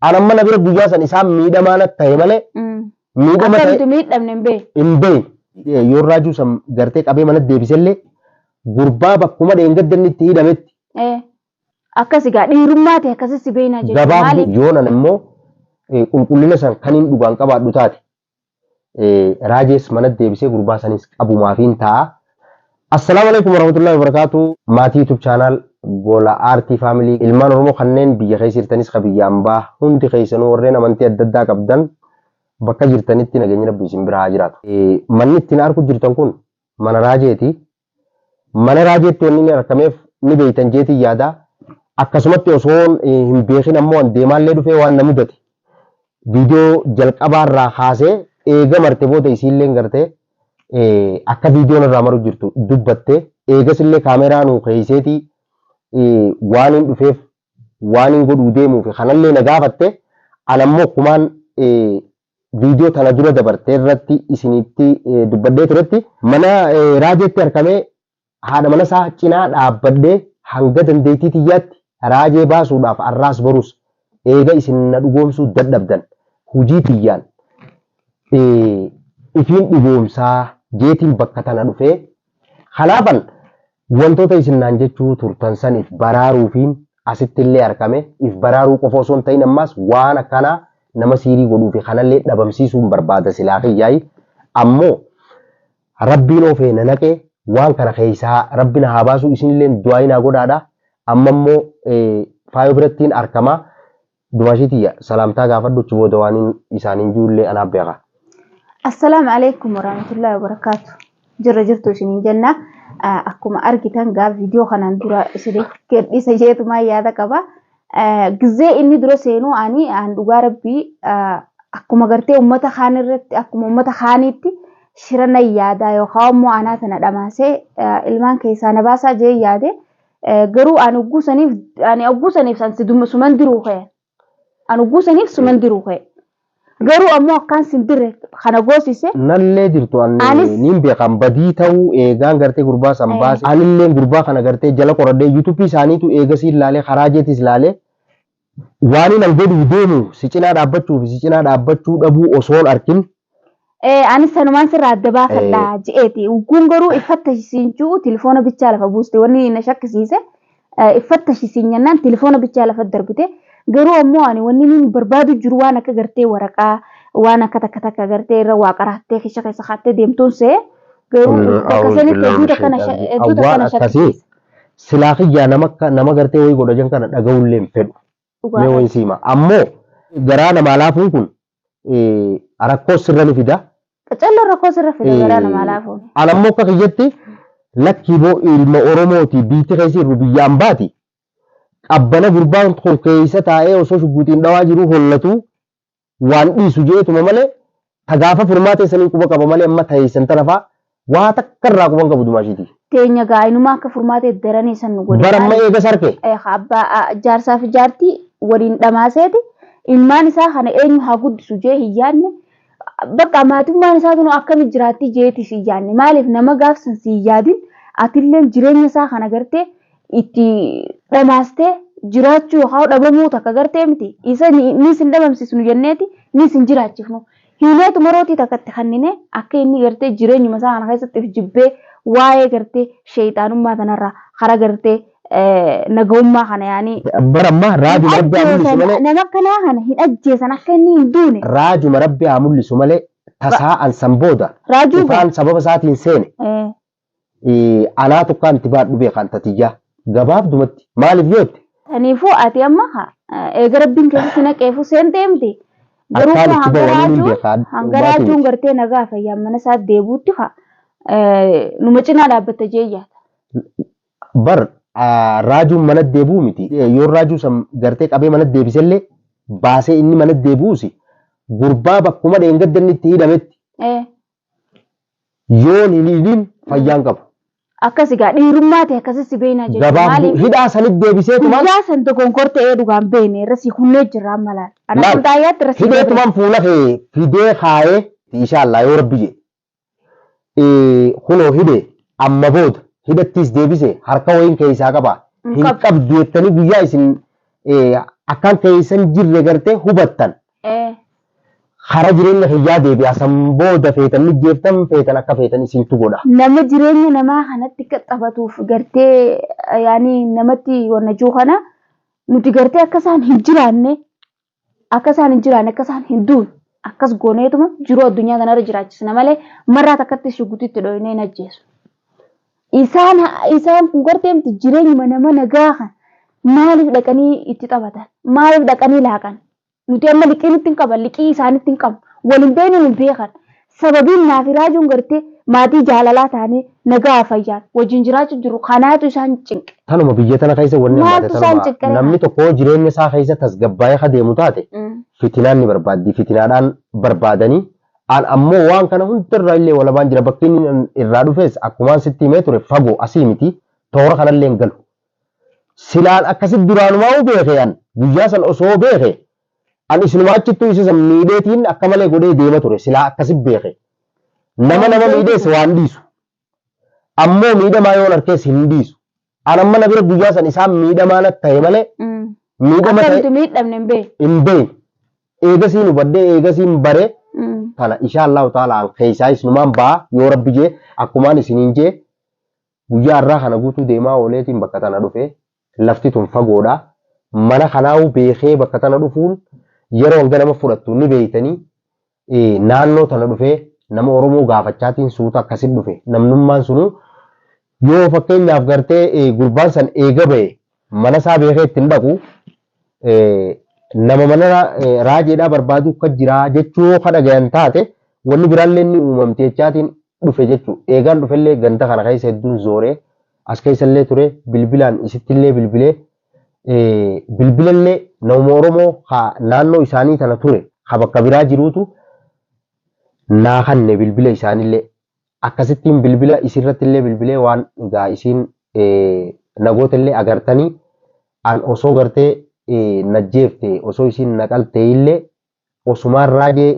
Ana mana bira guyyaa san isaan miidhamaa natti ta'e malee miidhama Akkamitti miidhamne hin beeku. Yoo raajuu san gartee qabee manatti deebisellee gurbaa bakkuma dheengaddanni itti hidhametti. Akkas egaa dhiirummaa ta'e akkasii si beekna jechuudha. Gabaabduu yoonan immoo qulqullina san kan hin dhugaan qabaadhu taate raajees manatti deebisee gurbaa sanis qabumaafiin ta'a. Assalaamu alaikum warahmatullahi wabarakatuh. Maatii YouTube channel Gola Aartii Family ilmaan Oromoo kanneen biyya keessa jirtanis ka biyya hambaa hundi keessanuu warreen amantii adda addaa qabdan bakka jirtanitti nageenyi Rabbii isin bira haa jiraatu. Manni ittiin argu jirtan kun mana raajeeti. Mana raajeetti wanni inni argameef ni beeytan jeetii yaada. Akkasumatti osoo hin beekin ammoo deemaallee dhufee waan na mudate. Viidiyoo jalqabaarraa kaasee eega marte booda isiillee gartee akka viidiyoon irraa maru jirtu dubbatte eegas illee kaameraa nuu keeyseetii waan hin dhufeef waan hin godhuu deemuuf kanallee na gaafatte anammoo kumaan viidiyoo tana dura dabartee irratti isinitti dubbadhee turetti mana raajeetti argamee haadha mana isaa cinaa dhaabbadhee hanga dandeettii xiyyaatti raajee baasuudhaaf arraas barus eega isin na dhugoomsuu dadhabdan hujii xiyyaan ifiin dhugoomsaa jeetiin bakka tana dhufee kanaafan wantoota isin naan jechuu turtan san if baraaruufiin asitti illee argame if baraaruu qofa osoo hin ta'in ammas waan akkanaa nama siirii godhuufi kanallee dhabamsiisuun barbaada silaa kiyyaay ammoo rabbiin ofee na naqee waan kana keessaa rabbi na haa baasuu isinillee du'aa naa godhaadha amma immoo faayoo birattiin argamaa dumaashitiyya salaamtaa gaafadhu achi booda waan isaaniin jiullee anaaf beeka. Assalaamu alaikum warahmatullahi wabarakatuh. Jirra jirtu isiniin jenna. Akkuma argitan gaa viidiyoo kanaan dura isiniif gadhiisa jeetumaa yaada qaba. Gizee inni dura seenuu ani aan dhugaa rabbii akkuma gartee uummata kaan irratti akkuma uummata kaaniitti shirana yaada yookaan immoo anaa tana dhamaasee ilmaan keessaa na baasaa jee yaade garuu ani uggusaniif san siduma suman diruu ka'e. Ani uggusaniif suman diruu ka'e. Garuu ammoo akkaan sindirre kana goosise. Nallee jirtu niin beekan badii ta'uu eegaan gartee gurbaa san baase. Anillee gurbaa kana gartee jala qoradhee YouTube isaaniitu eegasii ilaalee karaa jeetis ilaalee waan hin godhuu deemu si cinaa dhaabbachuu fi si cinaa dhaabbachuu dhabuu osoon arkin. Anis sanumaan sirraa adda baafadha je'eeti. Ugguun garuu iffattashisiin jiru telefoona bichaa lafa buuste wanni na shakkisiise iffattashisiin jennaan telefoona bichaa lafa darbite. Garuu ammoo ani wanni inni barbaadu jiru waan akka gartee waraqaa waan akka takka gartee irra waa qarattee keessa kaattee deemtuun see garuu akkasanitti hedduuta kana shakkisiisa. Silaa kiyyaa nama gartee wayii godhajan kana dhaga'ullee hin fedhu. Mee wayin siima. Ammoo garaa namaa laafuun kun rakkoo sirra ni fida. Qacalloon rakkoo sirra fida garaa namaa laafuun. Anammoo akka kiyyatti lakkii boo ilma Oromooti biitti keessa irru biyyaan baati. Abbana gurbaan kun keessa taa'ee osoo shugguutiin dhawaa jiru hollatu waan dhiisu jeetuma malee tagaafa furmaata sanii quba qaba malee amma ta'isan tarafaa waa takka irraa quban qabu dumaashiiti. Teenya gaa'inuma akka furmaata daranii san nu godhe. Baramma eega sarke. Abbaa jaarsaa fi jaartii waliin dhamaaseeti ilmaan isaa kana eenyu haa guddisu jee hin yaadne bakka maatummaan isaatu akkami jiraatti jeetis hin yaadne maaliif nama gaafsan si hin yaadin atillee jireenya isaa kana gartee itti dhamaastee jiraachuu yookaan dhabamuu takka gartee miti. Isa ni sin dhabamsiisnu jenneeti ni sin jiraachifnu. Hiileetu marootii takkatti kannine akka inni gartee jireenyuma isaa kana keessatti jibbee waa'ee gartee sheeyxaanummaa kanarraa hara gartee nagahummaa kana yaanii. Barammaa raajuma rabbi haa mul'isu malee. Nama akkanaa kana hin ajjeesan akka inni hin duune. Raajuma rabbi haa mul'isu malee tasaa ansan booda. Raajuu dhufaan sababa isaatiin seene. Anaa tokkaan itti baadhu beekan tatiyyaa. Gabaabdumatti maaliif yootti? Kanaafuu ati amma eega rabbiin keessatti naqeefu seentee miti. Garuu hanga raajuun gartee nagaa fayyaa mana isaa deebuutti numa cinaa dhaabbatta jeeyyaata. Bar raajuun mana deebuu miti. Yoo raajuu san gartee qabee mana deebisellee baasee inni mana deebuusi gurbaa bakkuma dheengaddanni itti hidhametti. Yoon hin hidhin fayyaan qabu. Akkas egaa dhiirummaa ta'e akkasii beekna jechuudha. Gabaabduu hidhaa sanitti deebiseetu maal? Hidhaa san dogonkortee dhugaan beekne irratti kunnee jirra malaan. Anaan taayyaatti irratti. Hideetumaan fuula kee fidee kaayee inshaallah yoo rabbi jee kunoo hidee amma booda hidhattis deebise harka wayiin keessaa qaba. Hin qabdu jettanii guyyaa isin akkan keessan jirre gartee hubattan. Hara jireenya hiyyaa deebi'a booda feetan mijjeeftan feetan akka feetan isintu godha. Nama jireenya namaa kanatti qaxxabatuuf gartee yaani namatti wannajuu kana nuti gartee akka isaan hin jiraanne akka isaan hin duune akkas gooneetuma jiruu addunyaa kanarra jiraachisna malee marraa takkatti shugutitti dhohinee hin ajjeesu. Isaan kun gartee miti jireenya nama nagaa kan maaliif dhaqanii itti taphatan maaliif dhaqanii laaqan. Nuti amma liqiin ittiin qaban liqii isaanitti hin qabu waliin beenu hin beekan sababiin naaf raajuun gartee maatii jaalalaa taanee nagaa fayyaan wajjin jiraachuu jiru kanaatu isaan cinqe. Tanuma biyya tana keessa wanni ammaate namni tokko jireenya isaa keessa tasgabbaa'ee adeemu taate fitinaan ni barbaaddi fitinaadhaan barbaadanii ammoo waan kana hundarraa illee walabaan jira bakki inni irraa dhufes akkumaan sitti himee ture fagoo asii miti toora kanallee hin galu. Silaan akkasitti duraanumaa beekee guyyaa san osoo beekee. An isinuma achittuu isa miidheetiin akka malee godhee deema ture silaa akkasitti beeke. Nama miidhees waan dhiisu. Ammoo miidhamaa yoo harkees hin dhiisu. An amma na bira guyyaa san isaan miidhamaan ta'e malee miidhama ta'e hin beekne. Eegasiin hubadhee eegasiin bare kana inshaallahu ta'ala keessaa isinumaan ba'a yoo rabbi jee akkumaan isiniin jee guyyaa irraa kana guutuu deemaa ooleetiin bakka tana dhufe lafti tun fagoodha. Mana kanaa'uu beekee bakka tana dhufuun yeroo hanga nama fudhattu ni beeytanii naannoo tana dhufee nama Oromoo gaafachaatiin suuta akkasitti dhufe namnummaan sunu yoo fakkeenyaaf gartee gurbaan san eega ba'e mana isaa beekee ittiin dhaqu nama mana raajeedhaa barbaadu akka jiraa jechuu yoo dhagayan taate wanni biraallee ni uumamte jechaatiin dhufe jechuu eegaan dhufellee ganda kana keessa hedduun zooree as keessallee ture bilbilaan isittillee bilbilee bilbilallee nama Oromoo naannoo isaanii tana ture ha bakka biraa jiruutu naa kanne bilbila isaanillee akkasittiin bilbila isirrattillee bilbilee waan gaa isiin nagootallee agartanii an osoo gartee najjeefte osoo isiin naqalte illee osumaan raajee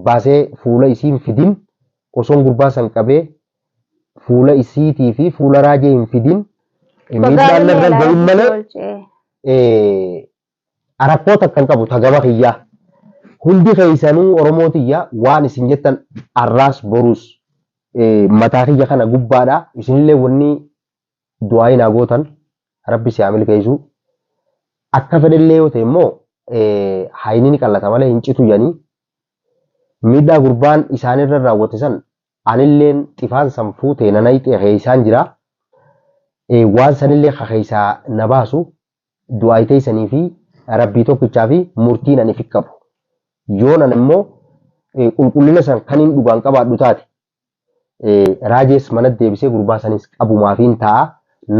baasee fuula isiin fidin osoon gurbaa san qabee fuula isiitii fi fuula raajee hin fidin miidhaan irra ga'in malee rakkoota akkan qabu tagama kiyyaa hundi keessanuu Oromootiyyaa waan isin jettan arraas boruus mataa kiyya kana gubbaadha isinillee wanni du'aa hin gootan rabbi si milkeessu akka fedhellee yoo ta'e immoo hayni ni qallata malee hin citu jedhanii miidhaa gurbaan isaanirra raawwate san anilleen xifaan san fuutee nanayxee keessaan jira waan sanillee keessaa na baasu du'aa teessanii fi rabbii tokkichaa fi murtiin ani fikkabu yoonan immoo qulqullina san kan hin dhugaan qabaadhu taate raajees mana deebisee gurbaa sanis qabumaafiin ta'a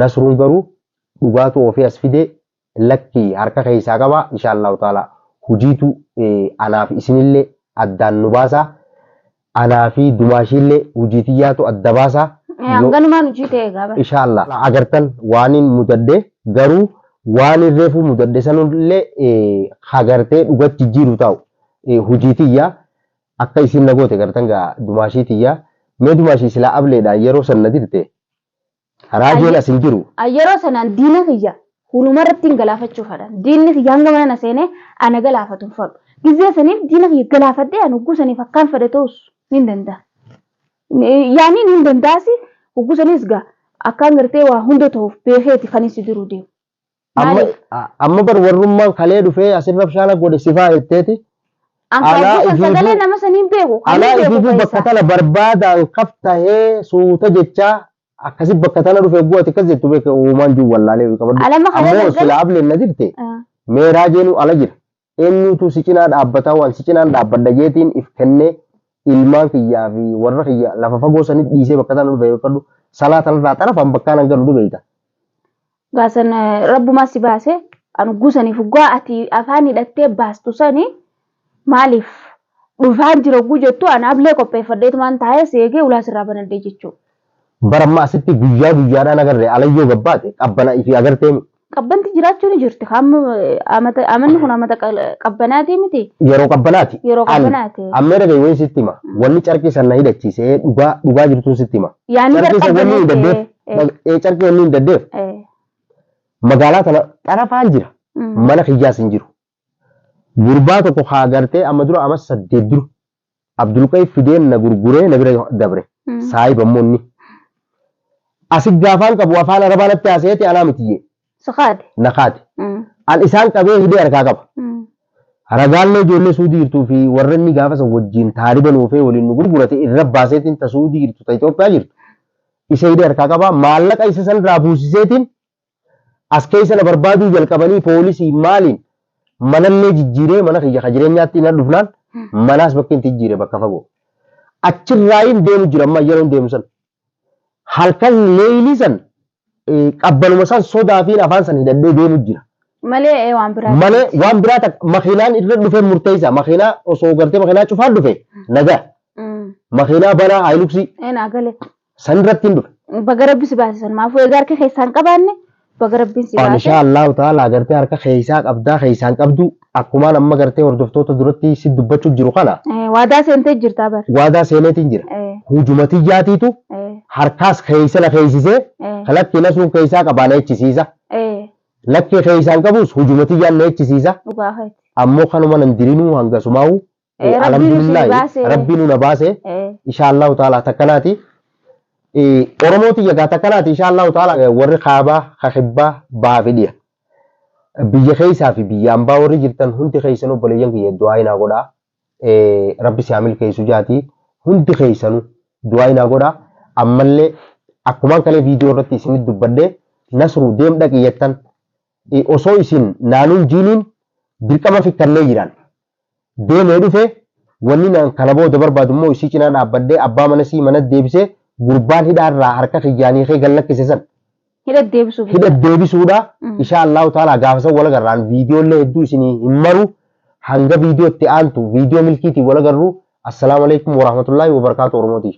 nasruun garuu dhugaatu ofii as fide lakkii harka keessaa qaba inshaallahu ta'ala hujiitu anaaf isinillee addaan nu baasa anaa fi dumaashiillee hujiitiyyaatu adda baasa hanganumaan hujii ta'e gaba inshaallah agartan waanin mudadde garuu waan irreefu mudadde sanullee hagartee dhugatti jiru ta'u hujiitiyya akka isin nagoote gartan gaa dumaashiitiyya mee dumaashii silaa ableedha yeroo sanna dirte raajeen asin jiru yeroo sanaan diina kiyya hulumarratti hin galaafachuufadha diinni kiyya hanga mana seenee ana galaafatuun fadhu gizee saniif diina kiyya galaafadhee ana hugguu saniif akkaan fedhe ta'us hin danda'a yaani hin danda'asi hugguu sanis gaa akkaan gartee waa hunda ta'uuf beekeeti kan isi jiru deemu. Amma bar warrummaan kalee dhufee asirra bishaan godhe sifaa jetteeti. Sagalee nama saniin beeku. Alaa ifiifuu bakka tana barbaadaan kaftahee suuta jechaa akkasii bakka tana dhufee bu'ate akkas jettu beeka uumaan jiru wallaalee qabadhu. Ammoo sila ableen na jirte mee raajeenu ala jira. Eenyutu si cinaa dhaabbataa waan si cinaan dhaabbadha jeetiin if kennee ilmaan kiyyaa fi warra kiyya lafa fagoo sanitti dhiisee bakka tana dhufee beekadhu salaa tanarraa xarafaan bakkaan hanga nu beeyta. Gaasan rabbumaa si baase anu gusaniif gaa ati afaan hidhattee baastu sani maaliif dhufaan jira guu jettu ana ablee qopheeffadheetumaan taa'ee seegee ulaa sirraa banadhee jechuudha. Barammaa asitti guyyaa guyyaadhaan agarree alayyoo gabbaate qabbana ifi agartee qabbanti jiraachuu ni jirti amanni kun amata qabbanaati miti yeroo qabbanaati ammee dhagee wayii sitti hima wanni carqii sana hidhachiisee dhugaa jirtuun sitti hima carqii wanni hin daddeef magaalaa tana xarafaan jira mana kiyyaas hin jiru gurbaa tokko haa gartee amma dura amma 8 dura Abdulqayy fideen na gurguree na bira dabre saahiba moonni asig gaafaan qabu afaan arabaa natti haaseeti anaa mitiyye Sakaati. naqaati an isaan qabee hidee harkaa qaba ragaallee ijoollee suudii jirtuu fi warra inni gaafa san wajjin taariba nuufee waliin nu gurgurate irra baaseetiin ta suudii jirtu ta Itoophiyaa jirtu isa hidee harkaa qaba maallaqa isa san irraa buusiseetiin as keessa na barbaaduu jalqabanii poolisii maaliin manallee jijjiiree mana kiyya jireenyaatti ina dhufnaan manaas bakka inni jijjiire bakka fagoo achirraayin deemu jira amma yeroon deemu san halkan leeyilii san qabbanuma san sodaa fi afaan san hidhadhee deemu jira. Malee waan biraa. Malee waan biraa makiinaan irra dhufee murteessa makiinaa osoo gartee makiinaa cufaa dhufe nagaa makiinaa banaa haayiluksii. Naagalee. San irratti hin dhufe. Baga rabbi si baasisan maafuu egaa harka keessaan qabaanne baga rabbiin si baase. Insha Allah ta'ala gartee harka keessaa qabdaa keessaan qabdu akkuma amma gartee hordoftoota duratti si dubbachuuf jiru kana. Waadaa seentee jirtaa bar. Waadaa seeneetiin jira. Hujumatii jaatiitu harkaas keessa la keessisee kalatti na sun keessaa qabaana echisiisa. Lakkee keessaan qabus hujumatii jaan na echisiisa. Ammoo kanuma nan dirinuu hanga sumaa'u. Alhamdulillah rabbiin na baase. Insha Allah ta'ala takkanaati. Oromooti yagaa takkanaati insha Allah ta'ala warri kaabaa kakibbaa baafidhiya. Biyya keessaa fi biyya ambaa warri jirtan hundi keessanuu obboleeyyan kiyya du'aa inaa godhaa. Rabbi si hamil keessu jaati hundi keessanuu du'aa inaa godhaa. Ammallee akkumaan kalee viidiyoo irratti isinit dubbadhee nasru deem dhaqiyyattan osoo isin naanuun jiiniin dirqama fikkannee jiran deemee dhufe wanni kana booda barbaadu immoo isii cinaa dhaabbadhee abbaa mana sii mana deebisee gurbaan hidhaarraa harka kiyyaanii kee gallakkise san hidha deebisuudha insha Allah ta'ala gaafa san wal agarraan viidiyoolee hedduu isinii hin maru hanga viidiyootti aantu viidiyoo milkiitii wal agarru assalamu alaikum warahmatullahi wabarakatuh oromootii